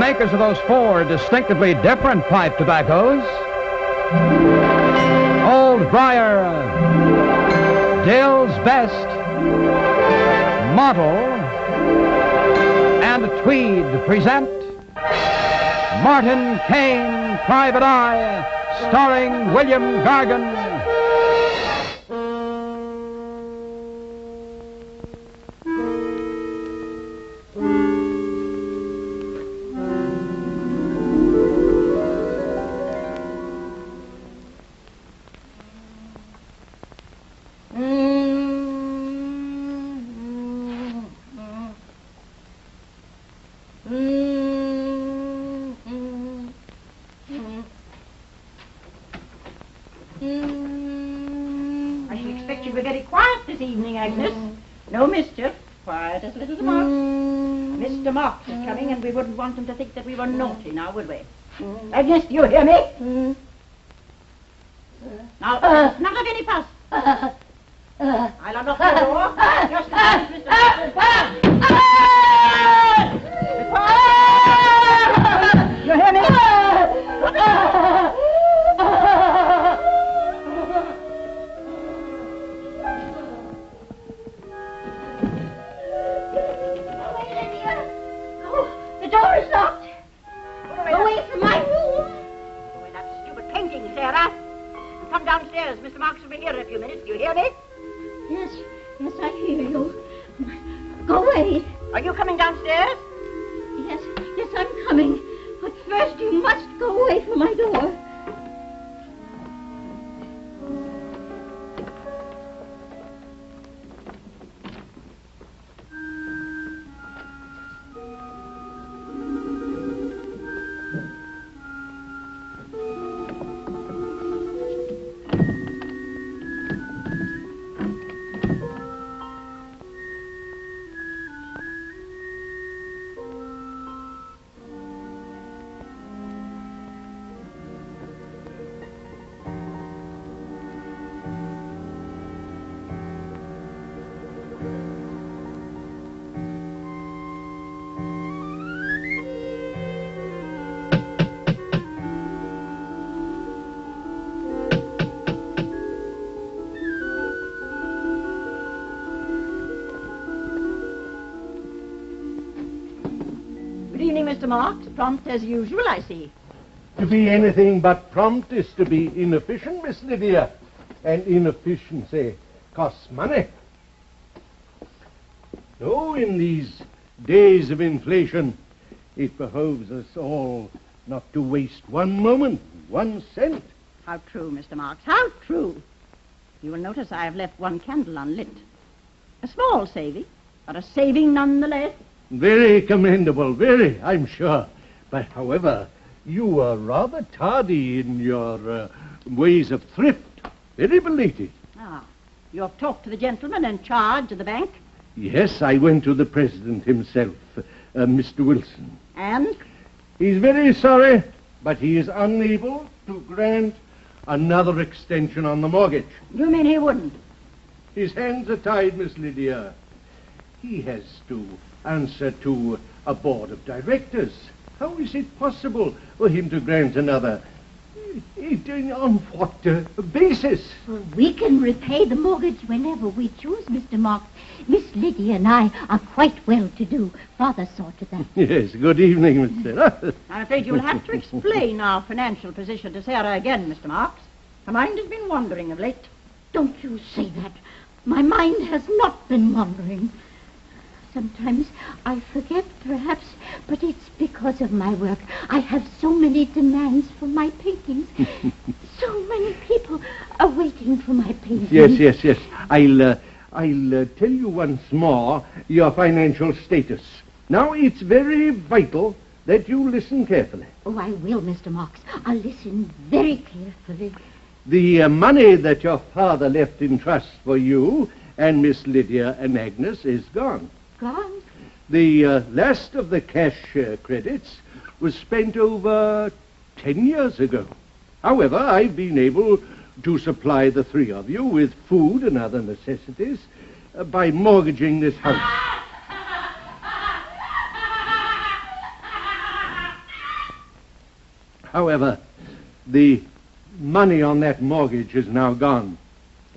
makers of those four distinctively different pipe tobaccos, Old Briar, Dill's Best, Model, and Tweed present Martin Kane, Private Eye, starring William Gargan. I should expect you were very quiet this evening, Agnes. No mischief. Quiet as little Marks. Mr. Marks is coming, and we wouldn't want him to think that we were naughty now, would we? Agnes, do you hear me? Now, not of any fuss. I'll unlock the door. Just a minute, Mr. Marks. You hear me? The door is locked. Away from my room. Away that stupid painting, Sarah. And come downstairs. Mr. Marks will be here in a few minutes. Do you hear me? Yes, I hear you. Go away. Are you coming downstairs? Yes, I'm coming. But first you must go away from my door. Good evening, Mr. Marks. Prompt as usual, I see. To be anything but prompt is to be inefficient, Miss Lydia. And inefficiency costs money. So, in these days of inflation, it behoves us all not to waste one moment, 1 cent. How true, Mr. Marks, how true. You will notice I have left one candle unlit. A small saving, but a saving nonetheless. Very commendable, very, I'm sure. But, however, you are rather tardy in your ways of thrift. Very belated. Ah, you have talked to the gentleman in charge of the bank? Yes, I went to the president himself, Mr. Wilson. And? He's very sorry, but he is unable to grant another extension on the mortgage. You mean he wouldn't? His hands are tied, Miss Lydia. He has to answer to a board of directors. How is it possible for him to grant another? On what basis? Well, we can repay the mortgage whenever we choose, Mr. Marks. Miss Lydia and I are quite well to do. Father saw to that. Yes, good evening, Miss Sarah. I'm afraid you'll have to explain our financial position to Sarah again, Mr. Marks. Her mind has been wandering of late. Don't you say that. My mind has not been wandering. Sometimes I forget, perhaps, but it's because of my work. I have so many demands for my paintings. So many people are waiting for my paintings. Yes. I'll tell you once more your financial status. Now, it's very vital that you listen carefully. Oh, I will, Mr. Marks. I'll listen very carefully. The money that your father left in trust for you and Miss Lydia and Agnes is gone. Gone? The last of the cash credits was spent over 10 years ago. However, I've been able to supply the three of you with food and other necessities by mortgaging this house. However, the money on that mortgage is now gone,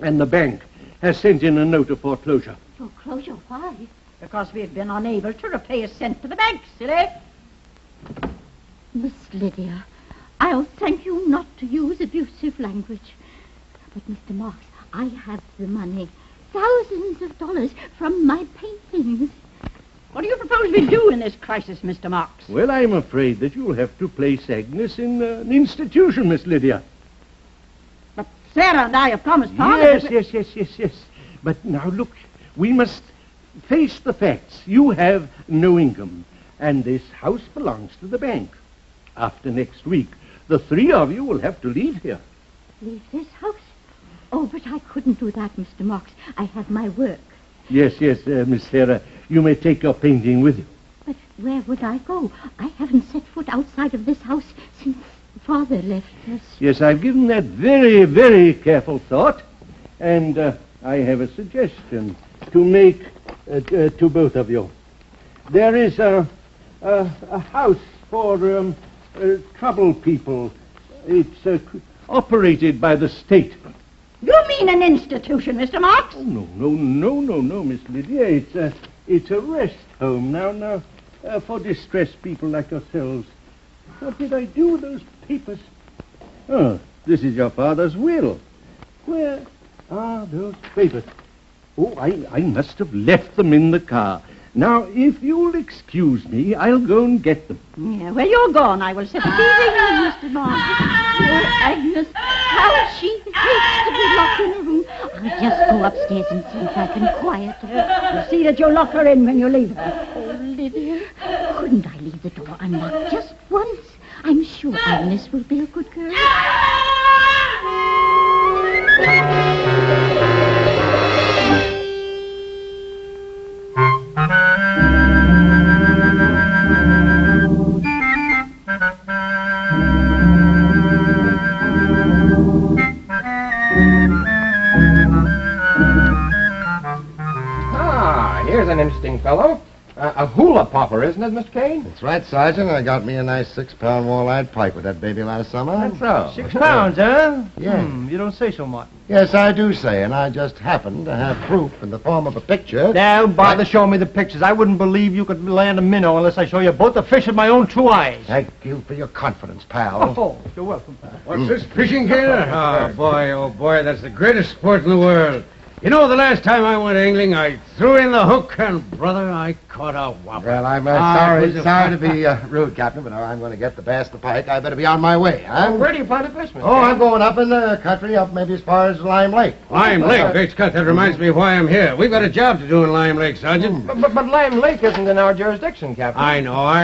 and the bank has sent in a note of foreclosure. Foreclosure? Why? Because we've been unable to repay a cent to the bank, silly. Miss Lydia, I'll thank you not to use abusive language. But, Mr. Marks, I have the money. Thousands of dollars from my paintings. What do you propose we do in this crisis, Mr. Marks? Well, I'm afraid that you'll have to place Agnes in an institution, Miss Lydia. But Sarah and I have promised Father... Yes. But now, look, we must face the facts. You have no income, and this house belongs to the bank. After next week, the three of you will have to leave here. Leave this house? Oh, but I couldn't do that, Mr. Marks. I have my work. Yes, Miss Sarah. You may take your painting with you. But where would I go? I haven't set foot outside of this house since Father left us. Yes, I've given that very, very careful thought. And I have a suggestion to make to both of you. There is a house for troubled people. It's operated by the state. You mean an institution, Mr. Marks? Oh, no, Miss Lydia. It's a rest home now, for distressed people like yourselves. What did I do with those papers? Oh, this is your father's will. Where are those papers? Oh, I must have left them in the car. Now, if you'll excuse me, I'll go and get them. Yeah, well, you're gone. I will sit Leaving Mr. Marks. Oh, Agnes, how she hates to be locked in a room. I'll just go upstairs and see if I can quiet her. You'll see that you lock her in when you leave her. Oh, Lydia, couldn't I leave the door unlocked just once? I'm sure Agnes will be a good girl. Here's an interesting fellow. A hula popper, isn't it, Mr. Kane? That's right, Sergeant. I got me a nice 6-pound walleye pipe with that baby last summer. That's so. 6 pounds, huh? Yeah. You don't say so, Martin. Yes, I do say, and I just happen to have proof in the form of a picture. Don't bother showing me the pictures. I wouldn't believe you could land a minnow unless I show you both the fish with my own 2 eyes. Thank you for your confidence, pal. Oh, you're welcome, pal. What's this fishing here? Oh, boy, that's the greatest sport in the world. You know, the last time I went angling, I threw in the hook, and, brother, I caught a whopper. Well, I'm sorry to be rude, Captain, but I'm going to get the bass, the pike. I better be on my way, huh? Where do you plan to fish, Mr. Oh, I'm going up in the country, up maybe as far as Lime Lake. Lime Lake, great Scott, that reminds me why I'm here. We've got a job to do in Lime Lake, Sergeant. But Lime Lake isn't in our jurisdiction, Captain. I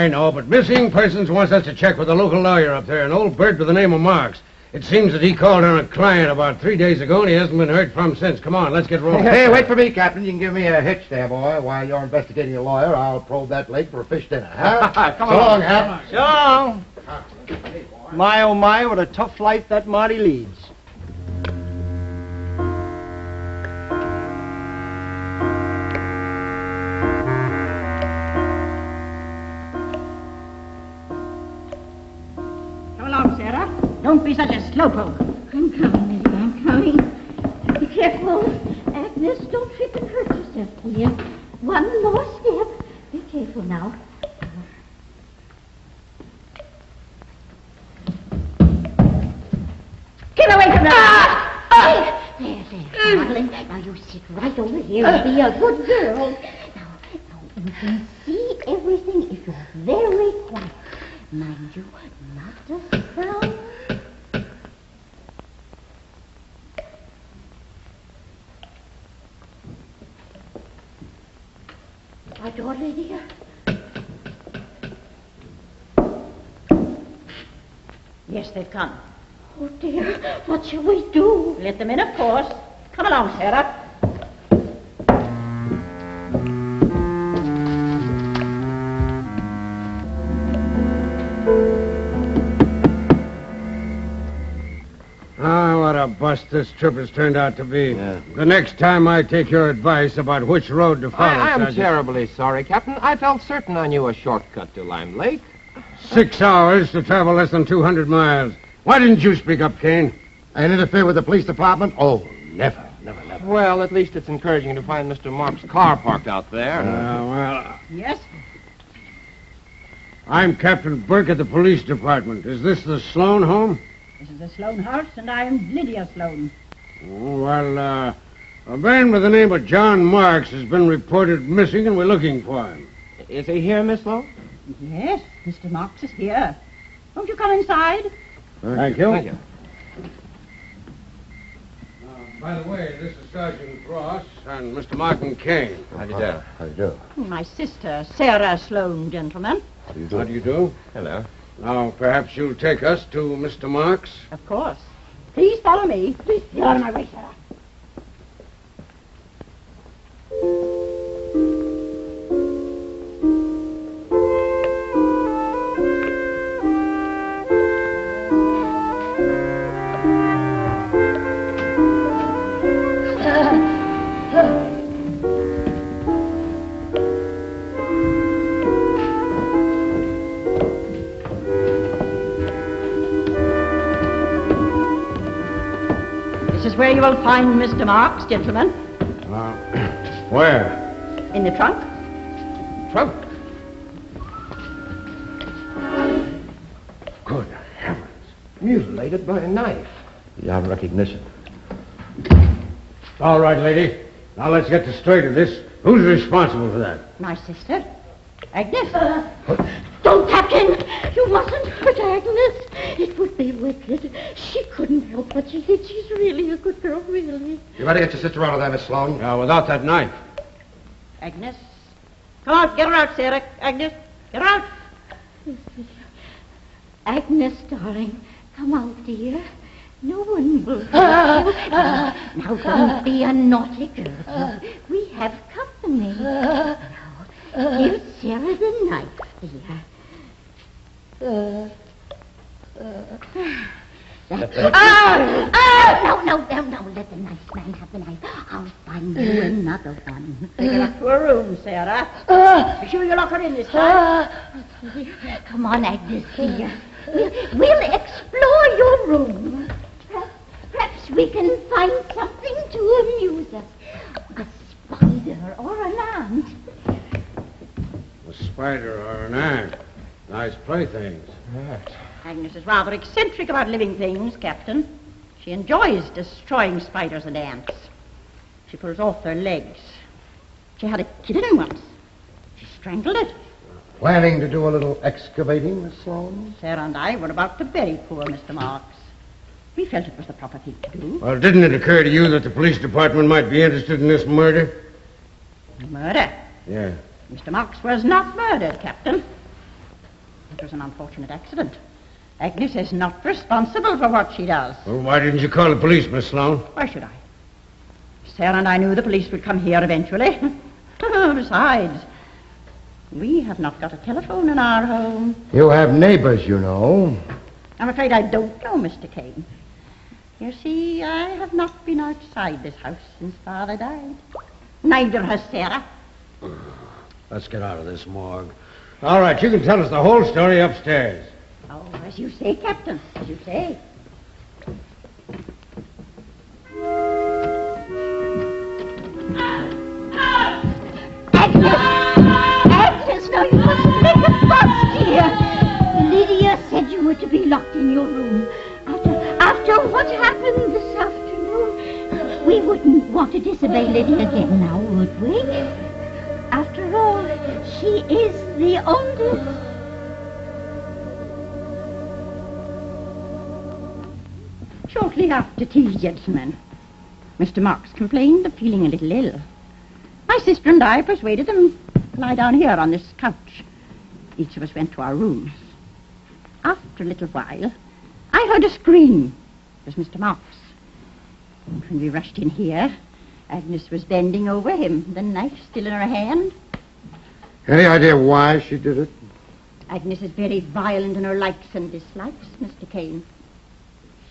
know, but Missing Persons wants us to check with a local lawyer up there, an old bird by the name of Marks. It seems that he called on a client about 3 days ago, and he hasn't been heard from since. Come on, let's get rolling. Hey, wait for me, Captain. You can give me a hitch there, boy. While you're investigating a lawyer, I'll probe that lake for a fish dinner, huh? Come so on. long, Hap. So long. My, oh, my, what a tough life that Marty leads. Come along, Sarah. Don't be such a slowpoke. I'm coming, Lydia, I'm coming. Be careful. Agnes, don't trip and hurt yourself, dear. One more step. Be careful now. Keep away from her. There, darling. Now you sit right over here and be a good girl. Now, you can see everything if you're very quiet. Mind you, not a sound. My door, Lydia. Yes, they've come. Oh, dear. What shall we do? Let them in, of course. Come along, Sarah. Ah, what a bust this trip has turned out to be. Yeah. The next time I take your advice about which road to follow, I'm Sergeant. terribly sorry, Captain. I felt certain I knew a shortcut to Lime Lake. 6 hours to travel less than 200 miles. Why didn't you speak up, Kane? And interfere with the police department? Oh, never, never, never. Well, at least it's encouraging to find Mr. Marks' car parked out there. Yes? I'm Captain Burke at the police department. Is this the Sloan home? This is the Sloan house, and I am Lydia Sloan. Oh, well, a man by the name of John Marks has been reported missing, and we're looking for him. Is he here, Miss Sloan? Yes, Mr. Marks is here. Won't you come inside? Thank you. Thank you. By the way, this is Sergeant Ross and Mr. Martin Kane. How do you do? How do you do? My sister, Sarah Sloan, gentlemen. How do you do? How do you do? Hello. Now, perhaps you'll take us to Mr. Marks? Of course. Please follow me. Please, get out of my way, Sarah. This is where you will find Mr. Marks, gentlemen. Where? In the trunk. Trunk. Good heavens. Mutilated by a knife. Beyond recognition. All right, lady. Now let's get to straight of this. Who's responsible for that? My sister, Agnes. Don't, Captain! You mustn't hurt Agnes. It would be wicked. She couldn't help what she did. She's really a good girl, really. You better get your sister out of there, Miss Sloan. Without that knife. Agnes. Come on, get her out, Sarah. Agnes, get her out. Agnes, darling, come out, dear. No one will hurt you. Now, don't be a naughty girl. We have company. Now, give Sarah the knife, dear. That's it. No, let the nice man have the knife. I'll find you another one. Take her up to her room, Sarah. Be sure you lock her in this time. Come on, Agnes, dear. We'll explore your room. Perhaps we can find something to amuse us. A spider or an ant. A spider or an ant. Nice playthings. Right. Agnes is rather eccentric about living things, Captain. She enjoys destroying spiders and ants. She pulls off their legs. She had a kitten once. She strangled it. Planning to do a little excavating, Miss Sloan? Sarah and I were about to bury poor Mr. Marks. We felt it was the proper thing to do. Well, didn't it occur to you that the police department might be interested in this murder? Murder? Yeah. Mr. Marks was not murdered, Captain. It was an unfortunate accident. Agnes is not responsible for what she does. Well, why didn't you call the police, Miss Sloan? Why should I? Sarah and I knew the police would come here eventually. Besides, we have not got a telephone in our home. You have neighbors, you know. I'm afraid I don't know, Mr. Kane. You see, I have not been outside this house since Father died. Neither has Sarah. Let's get out of this morgue. All right, you can tell us the whole story upstairs. Oh, as you say, Captain, as you say. Agnes, now you mustn't make a fuss, dear. Lydia said you were to be locked in your room. After what happened this afternoon, we wouldn't want to disobey Lydia again now, would we? After all, she is the oldest. Shortly after tea, gentlemen, Mr. Marks complained of feeling a little ill. My sister and I persuaded him to lie down here on this couch. Each of us went to our rooms. After a little while, I heard a scream. It was Mr. Marks. And when we rushed in here, Agnes was bending over him, the knife still in her hand. Any idea why she did it? Agnes is very violent in her likes and dislikes, Mr. Kane.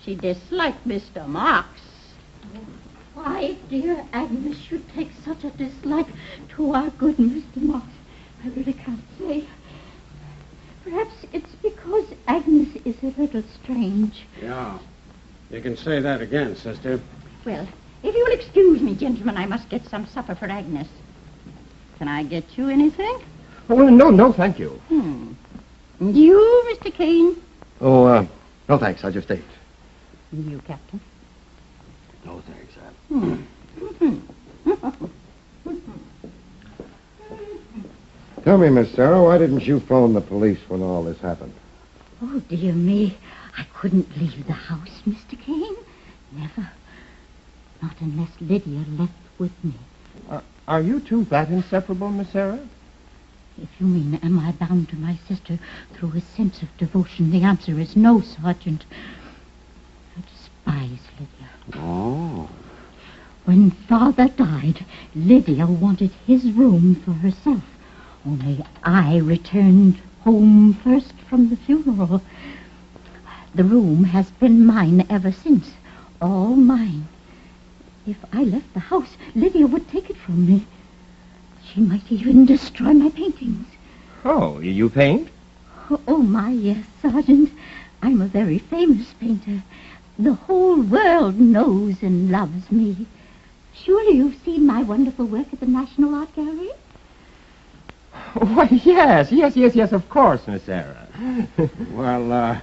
She disliked Mr. Marks. Why, dear Agnes, should take such a dislike to our good Mr. Marks, I really can't say. Perhaps it's because Agnes is a little strange. Yeah. You can say that again, sister. Well, if you'll excuse me, gentlemen, I must get some supper for Agnes. Can I get you anything? Oh, no, thank you. You, Mr. Kane? Oh, no thanks. I just ate. You, Captain? No thanks, Tell me, Miss Sarah, why didn't you phone the police when all this happened? Oh, dear me. I couldn't leave the house, Mr. Kane. Never. Not unless Lydia left with me. Are you two that inseparable, Miss Sarah? If you mean, am I bound to my sister through a sense of devotion, the answer is no, Sergeant. I despise Lydia. Oh. When Father died, Lydia wanted his room for herself. Only I returned home first from the funeral. The room has been mine ever since. All mine. If I left the house, Lydia would take it from me. She might even destroy my paintings. Oh, you paint? Oh, my, yes, Sergeant. I'm a very famous painter. The whole world knows and loves me. Surely you've seen my wonderful work at the National Art Gallery? Why, yes, of course, Miss Sarah. Well,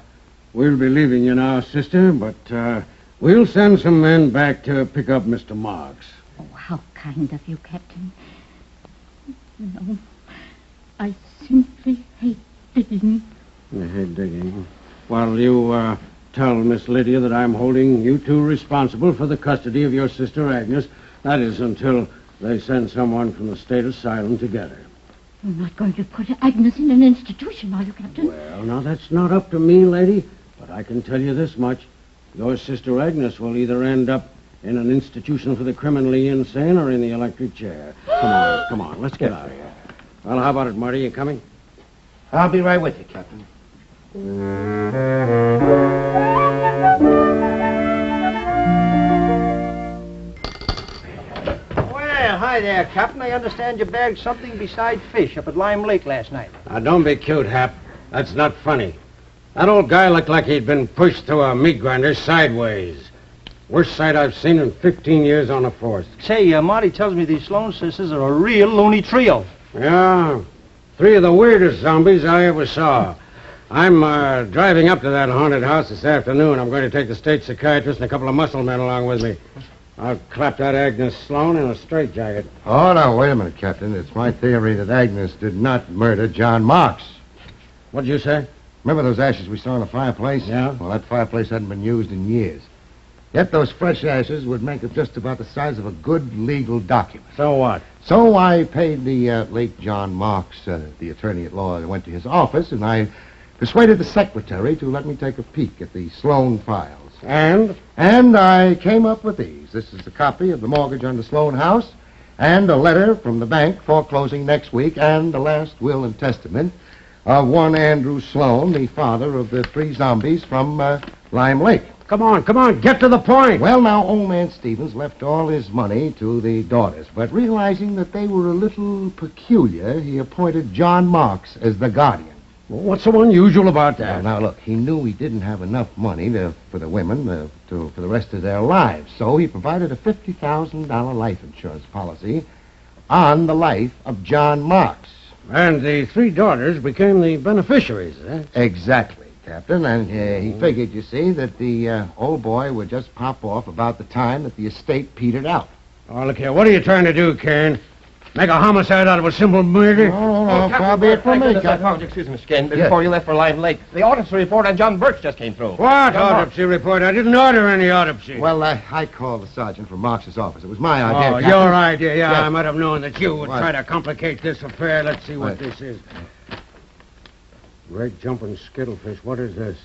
we'll be leaving you now, sister, but we'll send some men back to pick up Mr. Marks. Oh, how kind of you, Captain. No, I simply hate digging. You hate digging. Well, you tell Miss Lydia that I'm holding you two responsible for the custody of your sister Agnes. That is until they send someone from the state asylum to get her. You're not going to put Agnes in an institution, are you, Captain? Well, now, that's not up to me, lady. But I can tell you this much. Your sister Agnes will either end up in an institution for the criminally insane or in the electric chair. Come on, let's get out of here. Well, how about it, Marty? You coming? I'll be right with you, Captain. Well, hi there, Captain. I understand you bagged something besides fish up at Lime Lake last night. Now, don't be cute, Hap. That's not funny. That old guy looked like he'd been pushed through a meat grinder sideways. Worst sight I've seen in 15 years on the force. Say, Marty tells me these Sloan sisters are a real loony trio. Yeah, three of the weirdest zombies I ever saw. I'm driving up to that haunted house this afternoon. I'm going to take the state psychiatrist and a couple of muscle men along with me. I'll clap that Agnes Sloan in a straitjacket. Oh, now, wait a minute, Captain. It's my theory that Agnes did not murder John Marks. What'd you say? Remember those ashes we saw in the fireplace? Yeah. Well, that fireplace hadn't been used in years. Yet those fresh ashes would make it just about the size of a good legal document. So what? So I paid the late John Marks, the attorney at law. I went to his office, and I persuaded the secretary to let me take a peek at the Sloan files. And? And I came up with these. This is a copy of the mortgage on the Sloan house, and a letter from the bank foreclosing next week, and the last will and testament of one Andrew Sloan, the father of the three zombies from Lime Lake. Come on, get to the point. Well, now, old man Stevens left all his money to the daughters, but realizing that they were a little peculiar, he appointed John Marks as the guardian. Well, what's so unusual about that? Now, look, he knew he didn't have enough money for the women for the rest of their lives, so he provided a $50,000 life insurance policy on the life of John Marks. And the three daughters became the beneficiaries, eh? Exactly, Captain, and he figured, you see, that the old boy would just pop off about the time that the estate petered out. Oh, look here, what are you trying to do, Kane? Make a homicide out of a simple murder? No, far be it from me, Captain. Excuse me, Mr. Kane. Yes. Before you left for Lime Lake, the autopsy report on John Birch just came through. What autopsy report? I didn't order any autopsy. Well, I called the sergeant from Marks's office. It was my idea, Oh, Captain. your idea. Yeah, Yes. I might have known that you would What? try to complicate this affair. Let's see what What? this is. Great jumping skittlefish. What is this?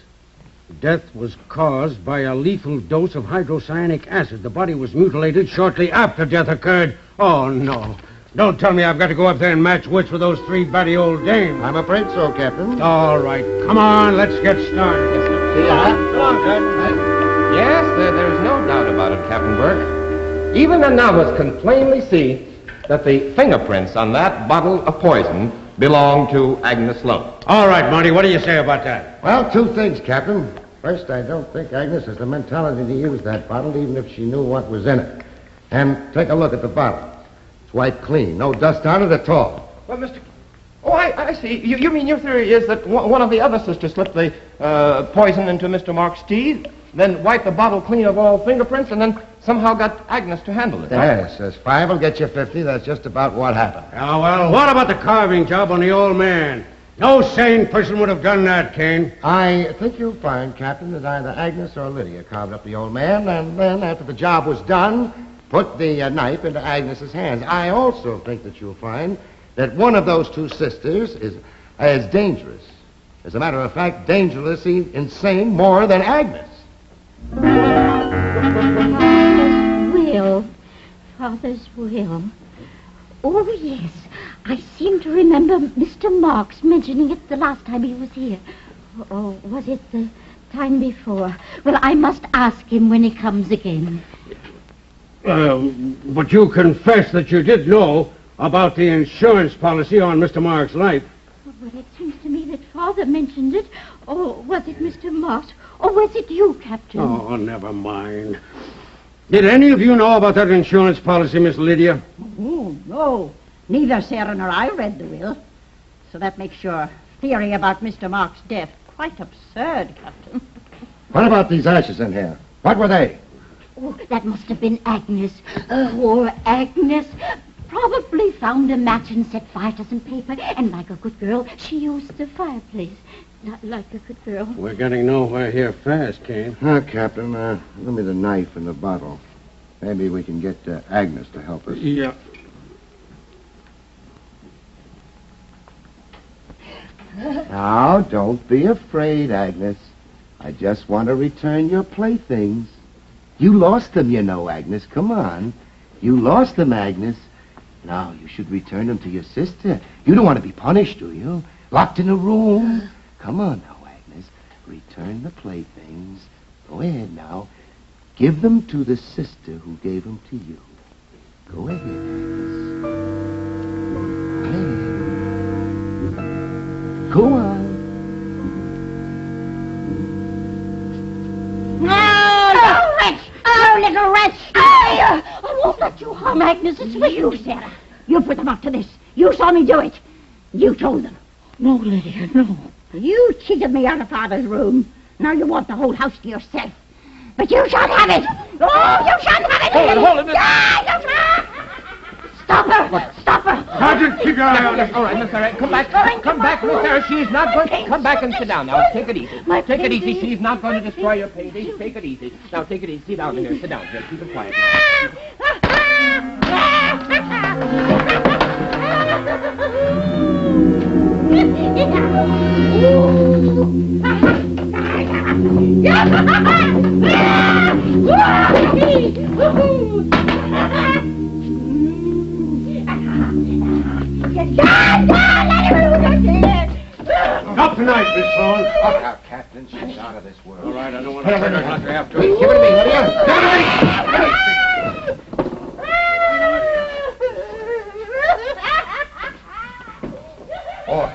Death was caused by a lethal dose of hydrocyanic acid. The body was mutilated shortly after death occurred. Oh, no. Don't tell me I've got to go up there and match wits with those three batty old dames. I'm afraid so, Captain. All right. Come on, let's get started. See ya. Come on, Captain. Yes, there's no doubt about it, Captain Burke. Even a novice can plainly see that the fingerprints on that bottle of poison belonged to Agnes Sloan. All right, Marty, what do you say about that? Well, two things, Captain. First, I don't think Agnes has the mentality to use that bottle, even if she knew what was in it. And take a look at the bottle. It's wiped clean. No dust on it at all. Well, Mr. Oh, I see. You mean your theory is that one of the other sisters slipped the poison into Mr. Mark's tea, then wiped the bottle clean of all fingerprints, and then somehow got Agnes to handle it? Yes, says 5 will get you 50. That's just about what happened. Oh, well, what about the carving job on the old man? No sane person would have done that, Kane. I think you'll find, Captain, that either Agnes or Lydia carved up the old man, and then, after the job was done, put the knife into Agnes's hands. I also think that you'll find that one of those two sisters is as dangerous. As a matter of fact, dangerously insane more than Agnes. Father's will. Oh, yes. I seem to remember Mr. Marks mentioning it the last time he was here. Or was it the time before? Well, I must ask him when he comes again. But you confess that you did know about the insurance policy on Mr. Marks' life. Well, it seems to me that Father mentioned it. Or was it Mr. Marks? Or was it you, Captain? Oh, never mind. Did any of you know about that insurance policy, Miss Lydia? Oh, no. Neither Sarah nor I read the will. So that makes your theory about Mr. Mark's death quite absurd, Captain. What about these ashes in here? What were they? Oh, that must have been Agnes. Poor Agnes. Probably found a match and set fire to some paper. And like a good girl, she used the fireplace. Not like a good girl. We're getting nowhere here fast, Kane. Captain, let me the knife and the bottle. Maybe we can get Agnes to help us. Yeah. Now, don't be afraid, Agnes. I just want to return your playthings. You lost them, you know, Agnes. Come on. You lost them, Agnes. Now, you should return them to your sister. You don't want to be punished, do you? Locked in a room. Come on now, Agnes. Return the playthings. Go ahead now. Give them to the sister who gave them to you. Go ahead, Agnes. Go on. Oh, wretch! Oh, little wretch! I won't let you harm Agnes. It's for you, Sarah. You put them up to this. You saw me do it. You told them. No, Lydia, no. You cheated me out of Father's room. Now you want the whole house to yourself. But you shan't have it. Oh, you shan't have it. Hold it. You shan't. Stop her. Stop her. Sergeant, keep your eye on her. All right, Miss Sarah, come back. Come back, Miss Sarah. She's not going to... Come back and sit down now. Take it easy. Take it easy. She's not going to destroy your payday. Take it easy. Now, take it easy. Sit down here. Sit down here. Keep it quiet Not tonight, Miss Sloan. Look out, Captain. She's out of this world. All right, I don't want to hurt her like I have to. Give it to me, Lydia. Give it to me. Boy,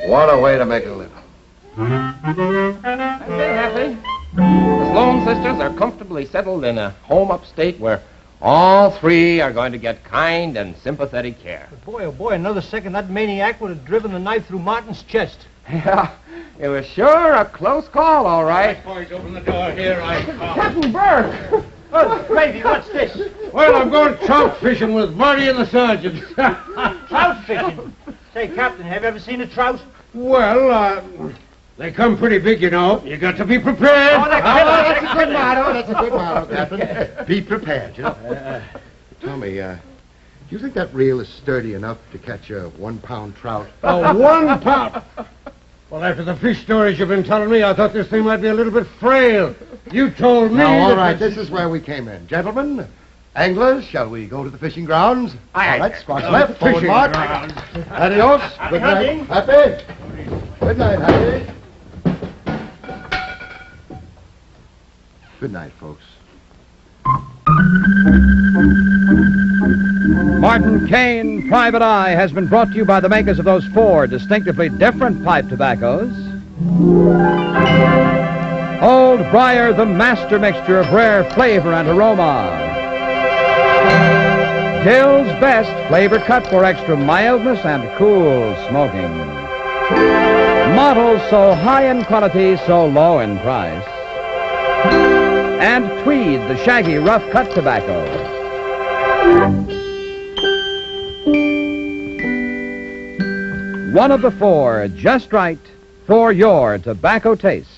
what a way to make a living. That's it, Happy. The Sloan sisters are comfortably settled in a home upstate where all three are going to get kind and sympathetic care. Boy, oh boy, another second, that maniac would have driven the knife through Martin's chest. Yeah, it was sure a close call, all right. Boys, open the door. Here I come. Captain Burke! Oh, gravy, what's this? Well, I'm going trout fishing with Marty and the sergeant. Trout fishing. Say, Captain, have you ever seen a trout? Well, they come pretty big, you know. You got to be prepared. Oh, that's a good motto. That's a good motto, Captain. Be prepared, you know. Tommy, do you think that reel is sturdy enough to catch a 1-pound trout? Oh, 1 pound. Well, after the fish stories you've been telling me, I thought this thing might be a little bit frail. You told me... Now, all that right, this is where we came in. Gentlemen, anglers, shall we go to the fishing grounds? Aye. All right, squash left, forward fishing mark. grounds. Adios. Good night. Happy? Good night, Happy. Good night, folks. Martin Kane, Private Eye, has been brought to you by the makers of those 4 distinctively different pipe tobaccos. Old Briar, the master mixture of rare flavor and aroma. Dill's Best, flavor cut for extra mildness and cool smoking. Models so high in quality, so low in price. And Tweed, the shaggy, rough-cut tobacco. One of the 4, just right for your tobacco taste.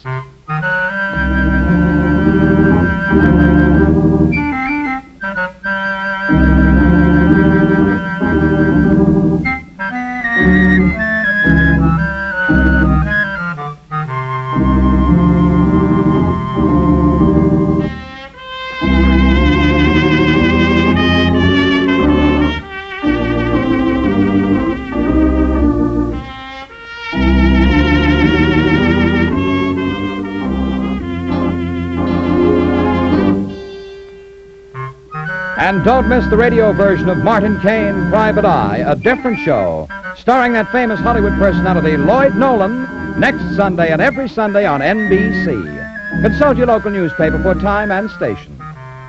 And don't miss the radio version of Martin Kane, Private Eye, a different show, starring that famous Hollywood personality Lloyd Nolan, next Sunday and every Sunday on NBC. Consult your local newspaper for time and station.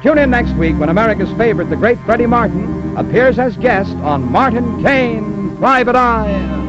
Tune in next week when America's favorite, the great Freddie Martin, appears as guest on Martin Kane, Private Eye.